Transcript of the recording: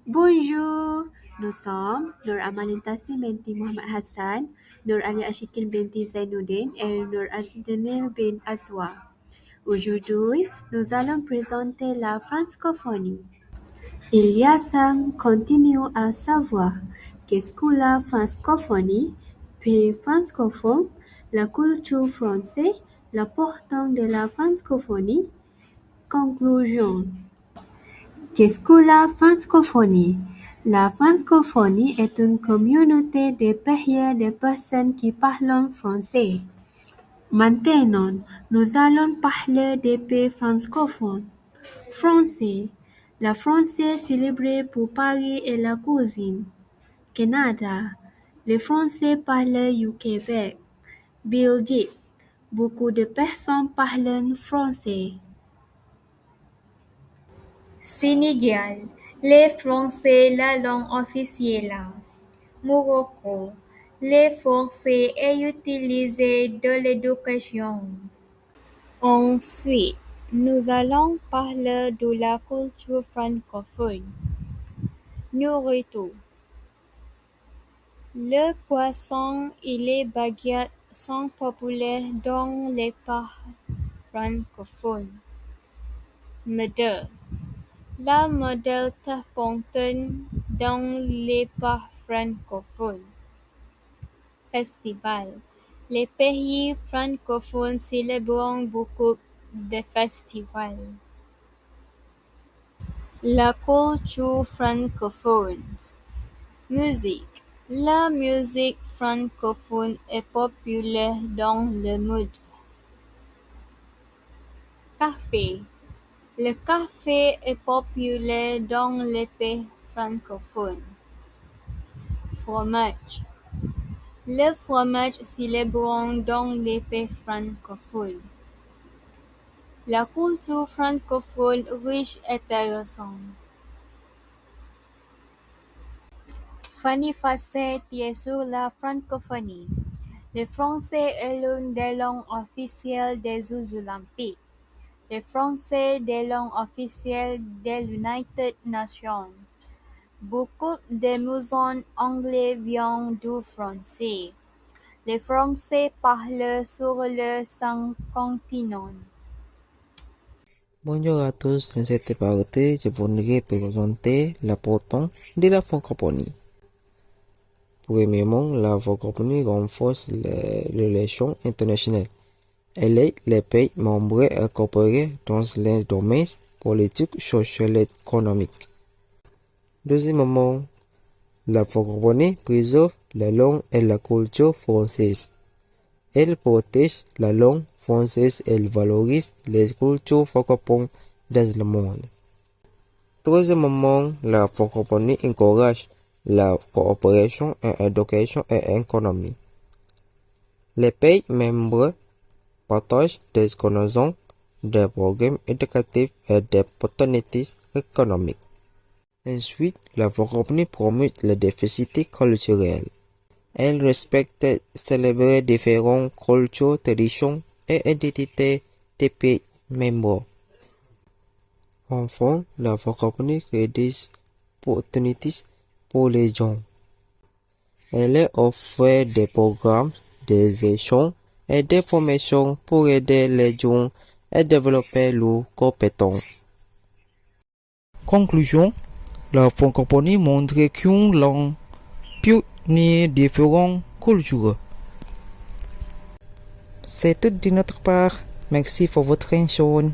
Bonjour, nous sommes Nur Amalin Tasnim binti Muhammad Hassan, Nur Ali Ashikin binti Zainuddin et Nur Asdenil bin Azwa. Aujourd'hui, nous allons présenter la francophonie. Il y a 5 continue à savoir qu'est-ce que la francophonie, pays francophone, la culture française, l'importance de la francophonie. Conclusion. Qu'est-ce que la francophonie? La francophonie est une communauté de pays de personnes qui parlent français. Maintenant, nous allons parler des pays francophones. Français. La France est célébrée pour Paris et la cuisine. Canada. Les Français parlent au Québec. Belgique. Beaucoup de personnes parlent français. Sénégal, les Français la langue officielle. Morocco, le français est utilisé dans l'éducation. Ensuite, nous allons parler de la culture francophone. Nourriture. Le croissant et les baguettes sont populaires dans les pays francophones. Mode. La mode tapontonne dans les pays francophones. Festival. Les pays francophones célèbrent beaucoup de festivals. La culture francophone. Musique. La musique francophone est populaire dans le monde. Café. Le café est populaire dans les pays francophones. Fromage. Le fromage célèbre dans les pays francophones. La culture francophone riche et intéressante. Fanny Facette sur la francophonie. Le français est l'une des langues officielles des Jeux olympiques. Le français est la langue officielle des United Nations. Beaucoup de maisons anglais viennent du français. Les Français parlent sur le 5 continents. Bonjour à tous, dans cette partie, je voudrais présenter l'importance de la francophonie. Premièrement, la francophonie renforce les relations internationales. Elle aide les pays membres à coopérer dans les domaines politiques, sociaux et économiques. Deuxièmement, la francophonie préserve la langue et la culture française. Elle protège la langue française et elle valorise les cultures francophones dans le monde. Troisièmement, la francophonie encourage la coopération en éducation et économie. Les pays membres partagent des connaissances, des programmes éducatifs et des opportunités économiques. Ensuite, la francophonie promeut la diversité culturelle. Elle respecte et célèbre différentes cultures, traditions et identités des pays membres. Enfin, la francophonie crée des opportunités pour les gens. Elle offre des programmes, des échanges et des formations pour aider les gens à développer leurs compétences. Conclusion, la francophonie montre qu'une langue peut unir différentes cultures. C'est tout de notre part. Merci pour votre attention.